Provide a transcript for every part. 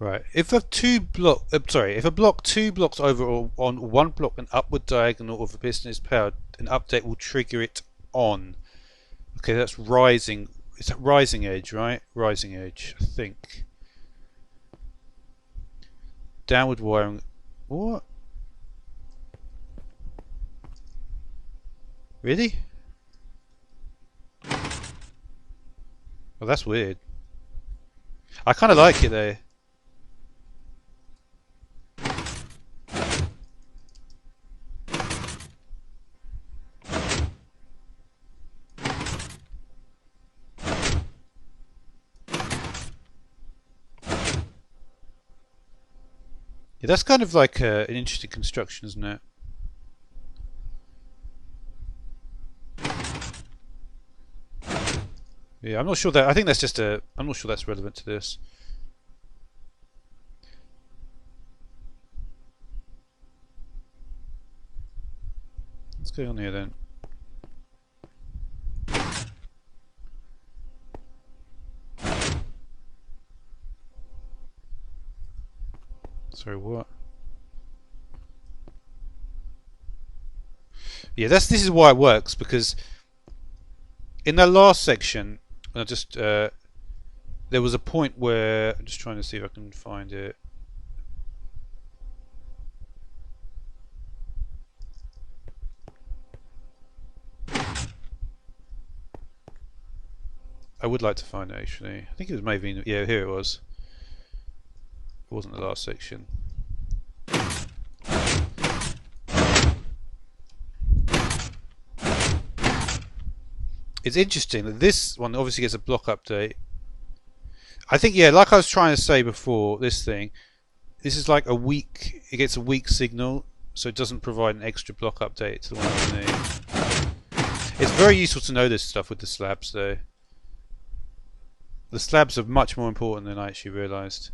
Right. If a block 2 blocks over or on one block an upward diagonal of a piston is powered, an update will trigger it on. Okay, that's rising. Is that rising edge, right? Rising edge, I think. Downward wiring. What? Really? Well, that's weird. I kind of like it though. Yeah, that's kind of like an interesting construction, isn't it? Yeah, I'm not sure that. I think that's just a. I'm not sure that's relevant to this. What's going on here then? Sorry, what? Yeah, this is why it works, because in that last section, I just there was a point where I'm just trying to see if I can find it. I would like to find it actually. I think it was maybe yeah, here it was. It wasn't the last section. It's interesting that this one obviously gets a block update. I think yeah, like I was trying to say before, this is like a weak. It gets a weak signal, so it doesn't provide an extra block update to the one I need. It's very useful to know this stuff with the slabs, though. The slabs are much more important than I actually realised.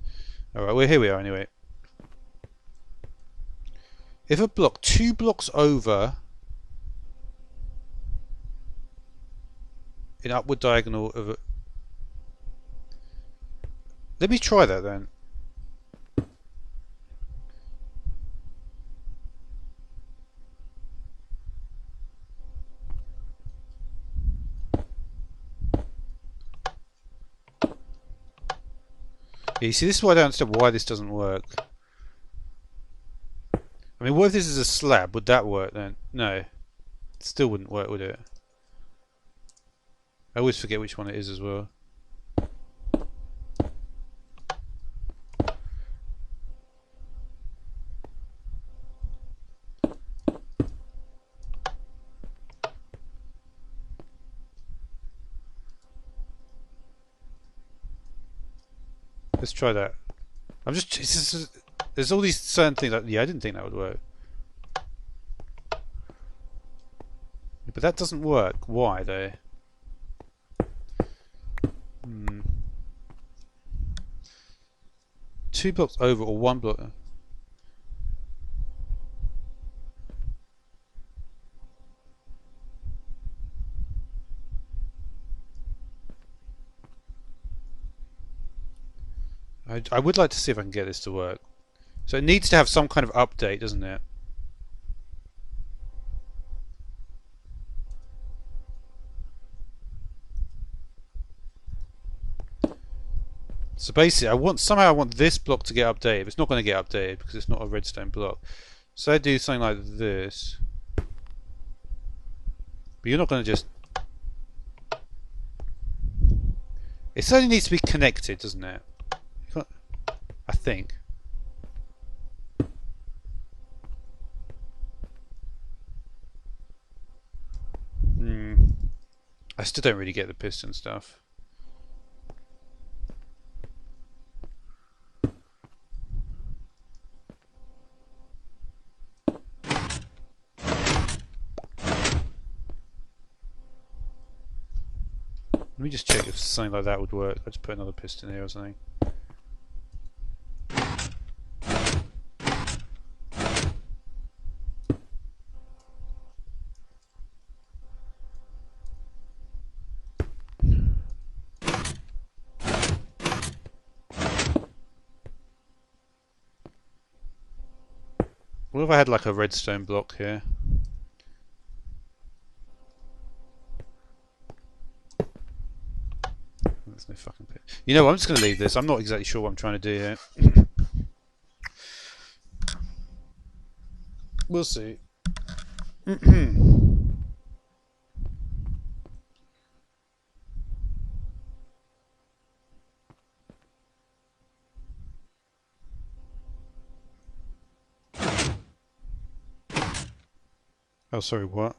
Alright, well here we are anyway. If a block 2 blocks over an upward diagonal of a... Let me try that then. Yeah, you see, this is why I don't understand why this doesn't work. I mean, what if this is a slab? Would that work then? No. It still wouldn't work, would it? I always forget which one it is as well. Let's try that. There's all these certain things that, yeah, I didn't think that would work. But that doesn't work. Why though? 2 blocks over or 1 block. I would like to see if I can get this to work. So it needs to have some kind of update, doesn't it? So basically, I want this block to get updated. It's not going to get updated because it's not a redstone block. So I do something like this. But you're not going to just... It certainly needs to be connected, doesn't it? I think. I still don't really get the piston stuff. Let me just check if something like that would work. I'll just put another piston here or something. What if I had like a redstone block here? There's no fucking pit. You know what, I'm just going to leave this. I'm not exactly sure what I'm trying to do here. We'll see. Oh, sorry, what?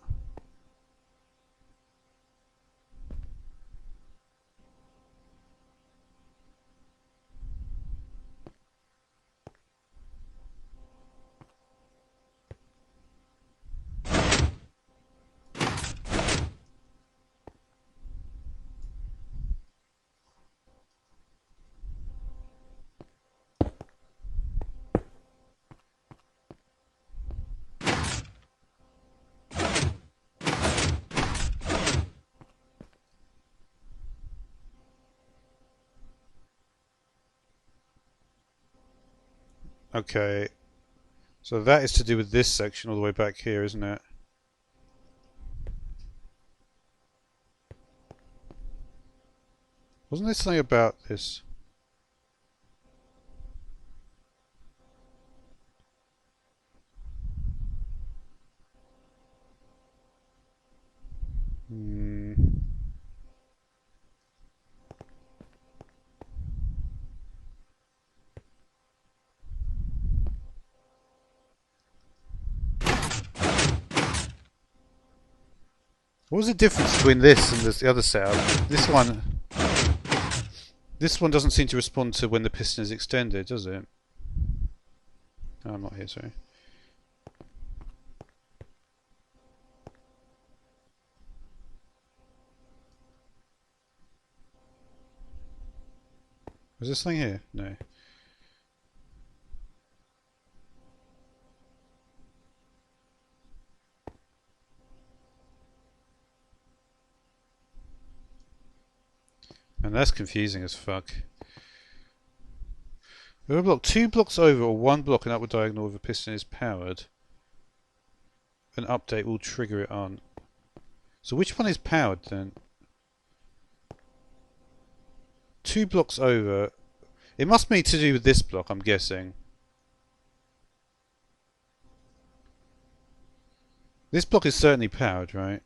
Okay, so that is to do with this section all the way back here, isn't it? Wasn't there something about this? Hmm. What was the difference between this and the other setup? This one doesn't seem to respond to when the piston is extended, does it? Oh, I'm not here, sorry. Was this thing here? No. And that's confusing as fuck. If a block 2 blocks over or 1 block in upward diagonal of a piston is powered, an update will trigger it on. So which one is powered then? 2 blocks over. It must be to do with this block, I'm guessing. This block is certainly powered, right?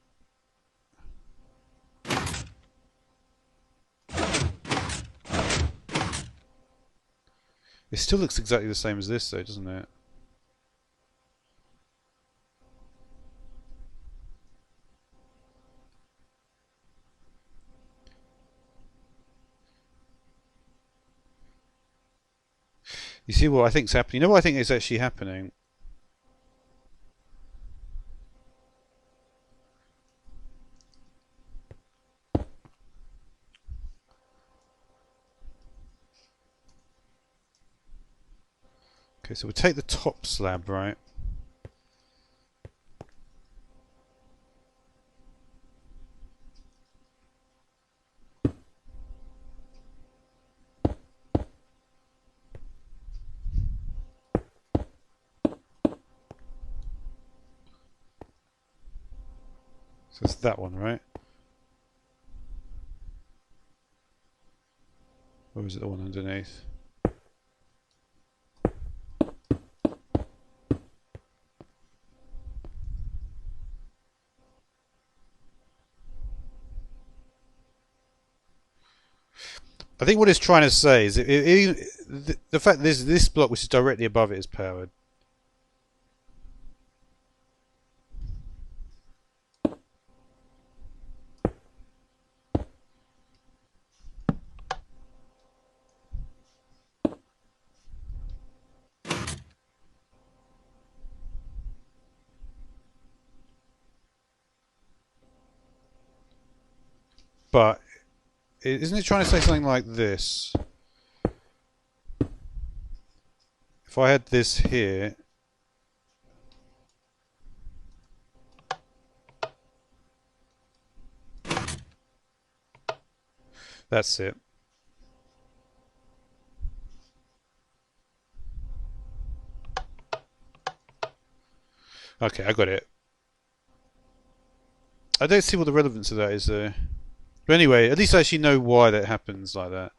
It still looks exactly the same as this though, doesn't it? You see what I think's happening? You know what I think is actually happening? Okay, so we'll take the top slab, right? So it's that one, right? Or is it the one underneath? I think what it's trying to say is the fact that this block which is directly above it is powered. But isn't it trying to say something like this? If I had this here, that's it. Okay, I got it. I don't see what the relevance of that is though. But anyway, at least I actually know why that happens like that.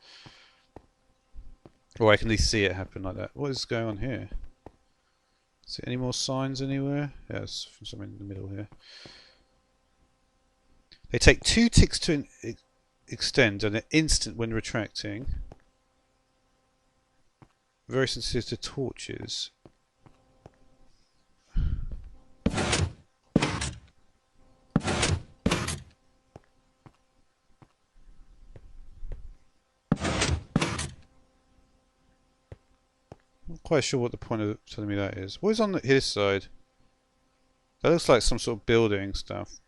Or I can at least see it happen like that. What is going on here? Is there any more signs anywhere? Yes, from somewhere in the middle here. They take 2 ticks to extend and an instant when retracting. Very sensitive to torches. I'm not quite sure what the point of telling me that is. What is on his side? That looks like some sort of building stuff.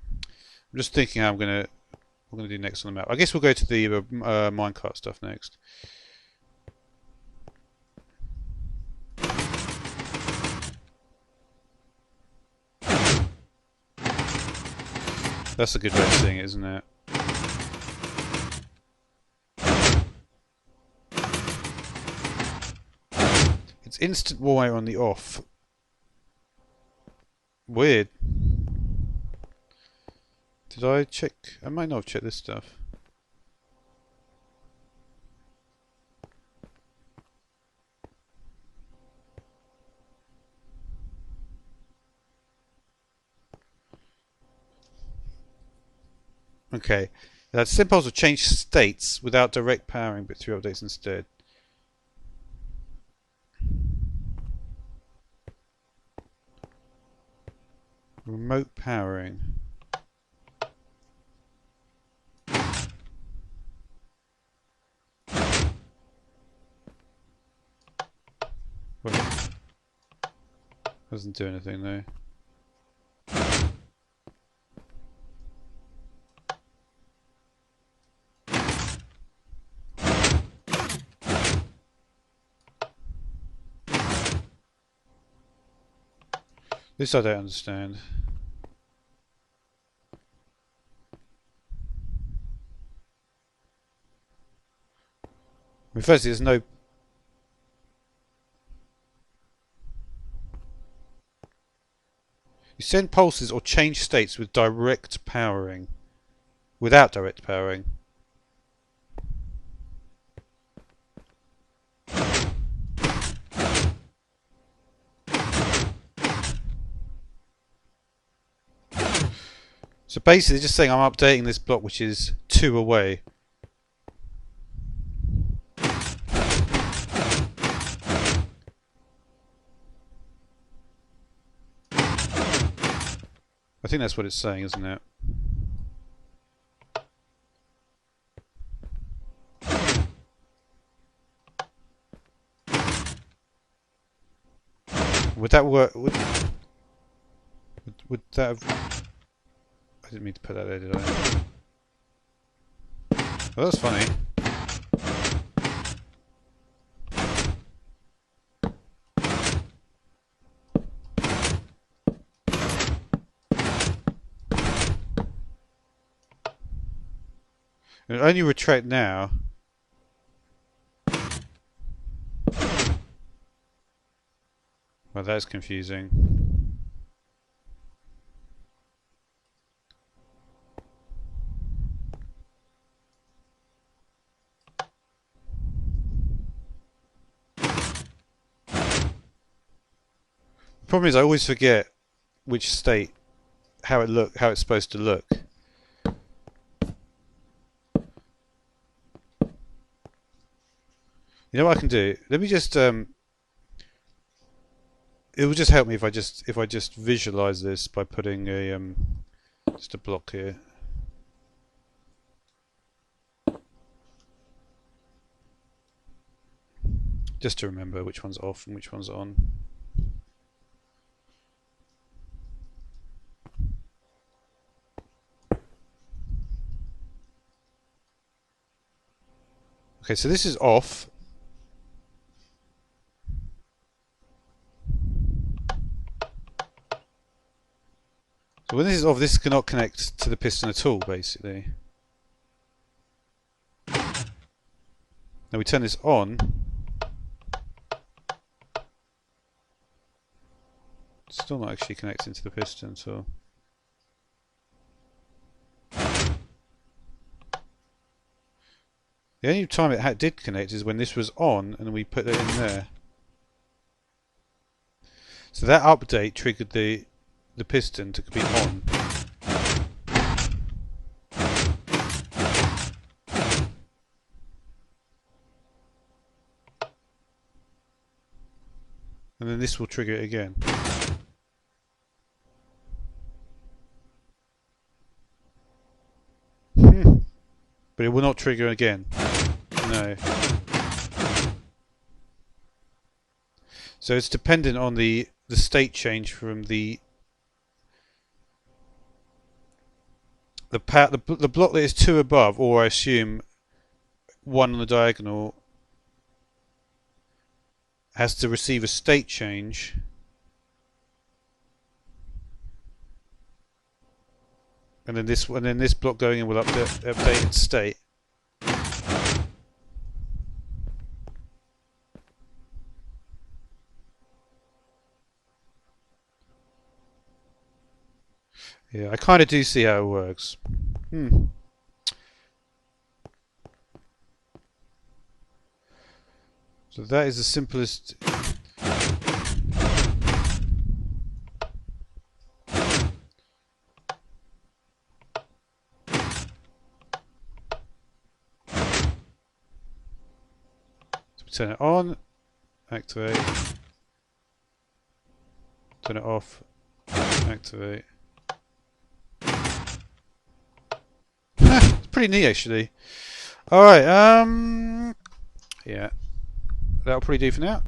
I'm just thinking how what I'm gonna do next on the map. I guess we'll go to the minecart stuff next. That's a good way of seeing it, isn't it? It's instant wire on the off. Weird. Did I check? I might not have checked this stuff. Okay. That's simple to change states without direct powering, but through updates instead. Remote powering. Wait. Doesn't do anything though. This I don't understand. I mean, firstly, there's no... You send pulses or change states with direct powering. Without direct powering. So basically, just saying I'm updating this block, which is 2 away. I think that's what it's saying, isn't it? Would that work? Would that have... I didn't mean to put that there, did I? Well, that's funny. It only retract now. Well, that's confusing. The problem is I always forget which state, how it's supposed to look. You know what I can do? Let me just it will just help me if I just visualize this by putting a just a block here. Just to remember which one's off and which one's on. Okay, so this is off. So when this is off, this cannot connect to the piston at all, basically. Now we turn this on. It's still not actually connecting to the piston, so. The only time it did connect is when this was on and we put it in there. So that update triggered the piston to be on. And then this will trigger it again. But it will not trigger again. No. So it's dependent on the state change from the block that is 2 above, or I assume 1 on the diagonal, has to receive a state change. And then this block going in will update its state. Yeah, I kind of do see how it works. So that is the simplest. Turn it on, activate, turn it off, activate. It's pretty neat actually. Alright, yeah, that'll probably do for now.